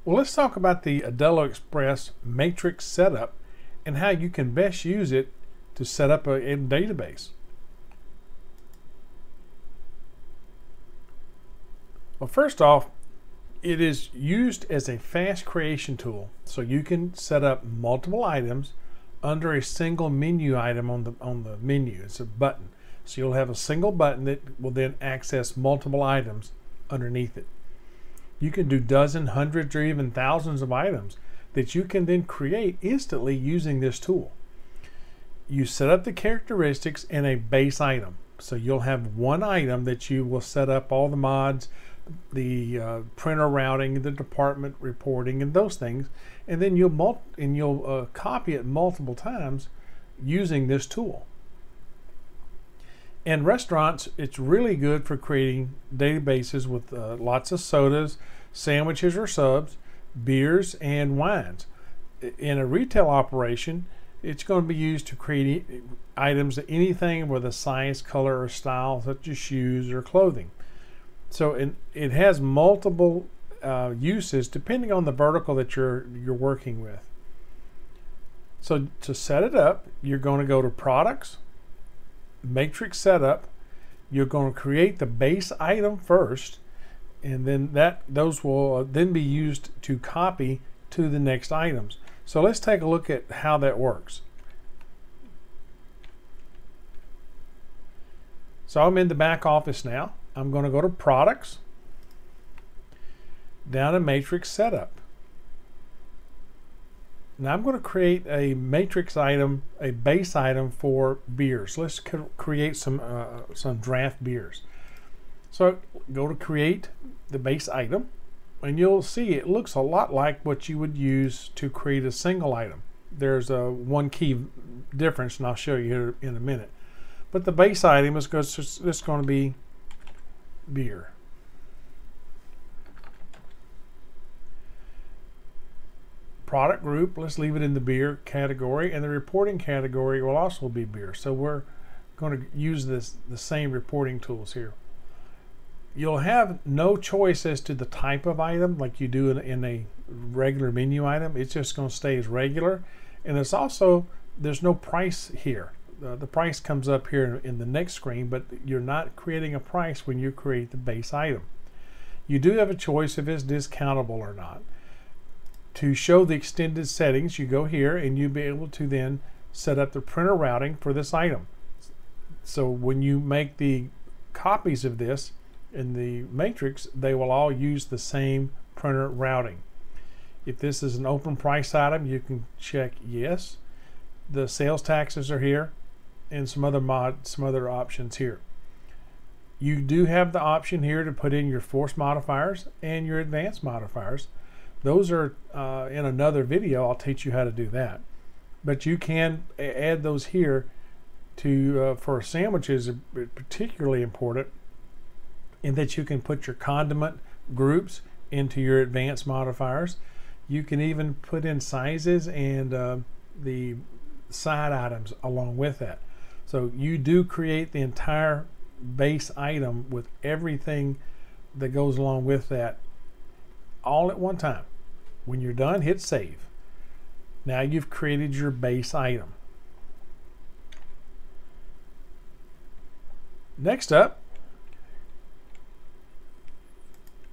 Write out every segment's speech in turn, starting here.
Well, let's talk about the Aldelo Express matrix setup and how you can best use it to set up a database. Well, first off, it is used as a fast creation tool, so you can set up multiple items under a single menu item on the menu. It's a button, so you'll have a single button that will then access multiple items underneath it. You can do dozens, hundreds, or even thousands of items that you can then create instantly using this tool. You set up the characteristics in a base item, so you'll have one item that you will set up all the mods, the printer routing, the department reporting, and those things, and then you'll copy it multiple times using this tool. In restaurants, it's really good for creating databases with lots of sodas, sandwiches or subs, beers, and wines. In a retail operation, it's going to be used to create items, anything with a size, color, or style, such as shoes or clothing. So it has multiple uses depending on the vertical that you're working with. So to set it up, you're going to go to Products, Matrix Setup. You're going to create the base item first, and then those will then be used to copy to the next items. So let's take a look at how that works. So I'm in the back office now. I'm going to go to Products, down to Matrix Setup. Now I'm going to create a matrix item, a base item for beers. Let's create some draft beers. So go to Create the base item, and you'll see it looks a lot like what you would use to create a single item. There's one key difference, and I'll show you here in a minute. But the base item is just going to be beer. Product group, let's leave it in the beer category, and the reporting category will also be beer. So we're going to use the same reporting tools here. You'll have no choice as to the type of item like you do in a regular menu item. It's just going to stay as regular, and it's also, there's no price here. The price comes up here in the next screen, but you're not creating a price when you create the base item. You do have a choice if it's discountable or not. To show the extended settings, you go here and you'll be able to then set up the printer routing for this item. So when you make the copies of this in the matrix, they will all use the same printer routing. If this is an open price item, you can check yes. The sales taxes are here, and some other options here. You do have the option here to put in your force modifiers and your advanced modifiers. Those are in another video. I'll teach you how to do that. But you can add those here to for sandwiches, particularly important in that you can put your condiment groups into your advanced modifiers. You can even put in sizes and the side items along with that. So you do create the entire base item with everything that goes along with that all at one time. When you're done, hit save. Now you've created your base item. Next up,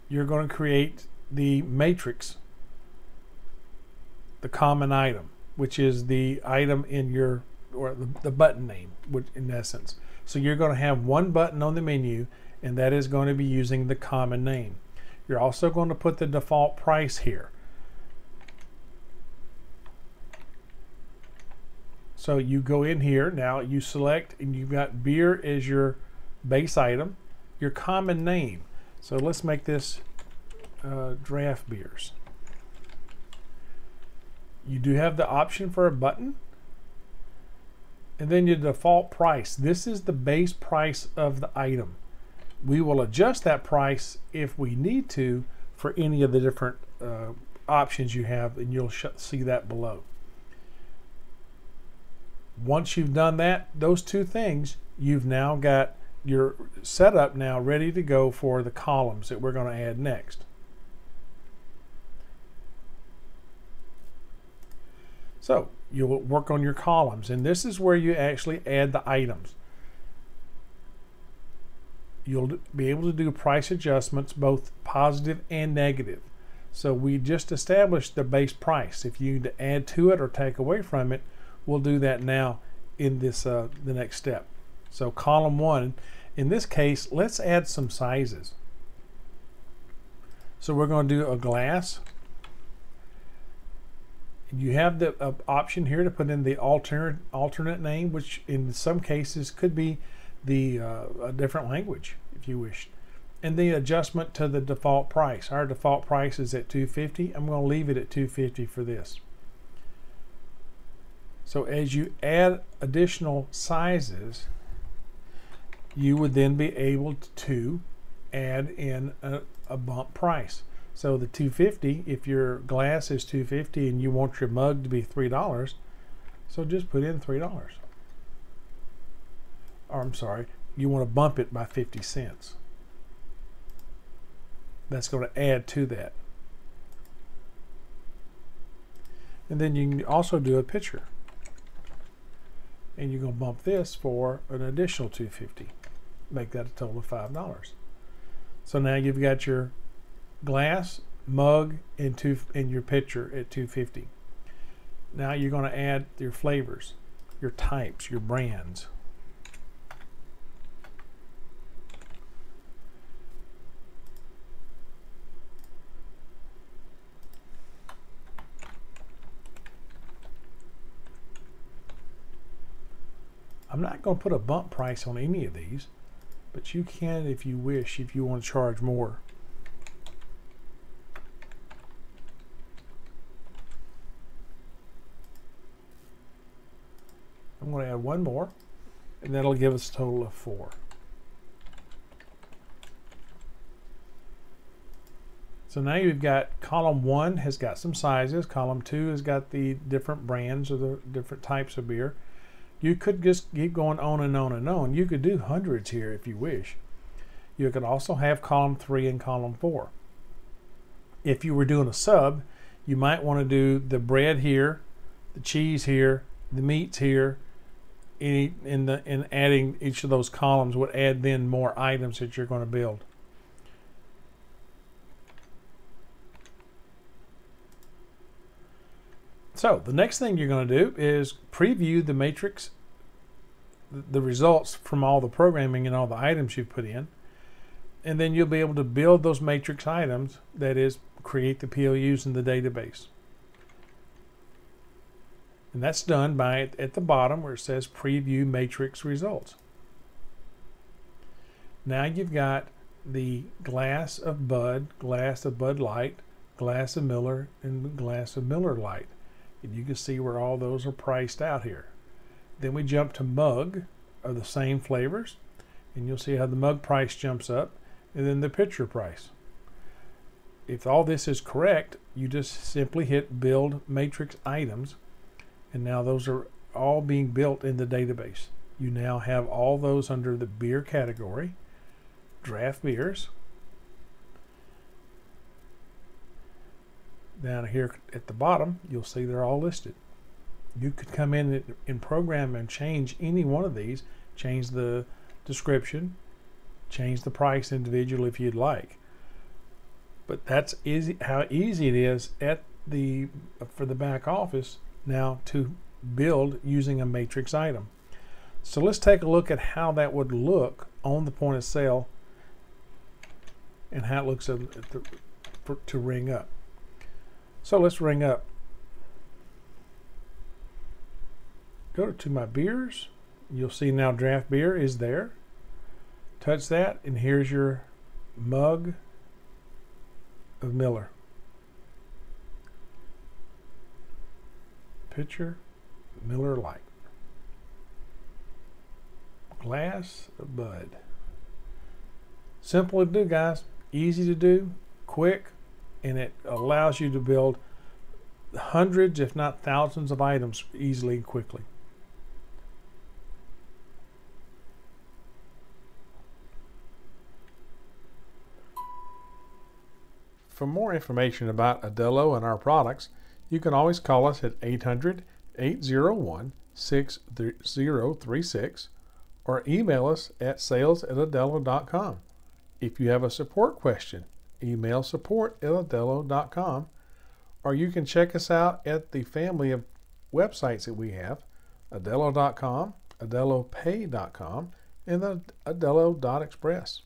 you're going to create the matrix, the common item, which is the item in your, or the button name, which in essence. So you're going to have one button on the menu, and that is going to be using the common name. You're also going to put the default price here. So you go in here, now you select, and you've got beer as your base item, your common name. So let's make this draft beers. You do have the option for a button, and then your default price. This is the base price of the item. We will adjust that price if we need to for any of the different options you have, and you'll see that below. Once you've done that, those two things, you've now got your setup now ready to go for the columns that we're going to add next. So you'll work on your columns, and this is where you actually add the items. You'll be able to do price adjustments, both positive and negative. So we just established the base price. If you need to add to it or take away from it, we'll do that now in this the next step. So column 1, in this case, let's add some sizes. So we're going to do a glass. You have the option here to put in the alternate name, which in some cases could be the a different language if you wish. And the adjustment to the default price. Our default price is at $2.50. I'm going to leave it at $2.50 for this. So as you add additional sizes, you would then be able to add in a bump price. So the $2.50, if your glass is $2.50 and you want your mug to be $3, so just put in $3. Or I'm sorry, you want to bump it by 50 cents. That's going to add to that. And then you can also do a picture. And you're going to bump this for an additional $2.50. Make that a total of $5. So now you've got your glass, mug, and your picture at $2.50. Now you're going to add your flavors, your types, your brands. I'm not going to put a bump price on any of these, but you can if you wish, if you want to charge more. I'm going to add one more, and that'll give us a total of 4. So now you've got column 1 has got some sizes, column 2 has got the different brands or the different types of beer. You could just keep going on and on and on. You could do hundreds here if you wish. You could also have column 3 and column 4. If you were doing a sub, you might want to do the bread here, the cheese here, the meats here, and adding each of those columns would add then more items that you're going to build. So the next thing you're going to do is preview the matrix, the results from all the programming and all the items you've put in, and then you'll be able to build those matrix items, that is, create the POUs in the database. And that's done by at the bottom where it says preview matrix results. Now you've got the glass of Bud, glass of Bud Light, glass of Miller, and glass of Miller Lite. And you can see where all those are priced out here. Then we jump to mug of the same flavors, and you'll see how the mug price jumps up, and then the pitcher price. If all this is correct, you just simply hit build matrix items, and now those are all being built in the database. You now have all those under the beer category, draft beers. Down here at the bottom, you'll see they're all listed. You could come in and program and change any one of these, change the description, change the price individually if you'd like. But that's how easy it is for the back office now to build using a matrix item. So let's take a look at how that would look on the point of sale and how it looks to ring up. So let's ring up. Go to my beers. You'll see now draft beer is there. Touch that, and here's your mug of Miller. Pitcher, Miller Lite. Glass of Bud. Simple to do, guys. Easy to do, quick, and it allows you to build hundreds, if not thousands, of items easily and quickly. For more information about Aldelo and our products, you can always call us at 801-6036 or email us at sales@aldelo.com. If you have a support question, email support@aldelo.com, or you can check us out at the family of websites that we have: Aldelo.com, AldeloPay.com, and the Aldelo Express.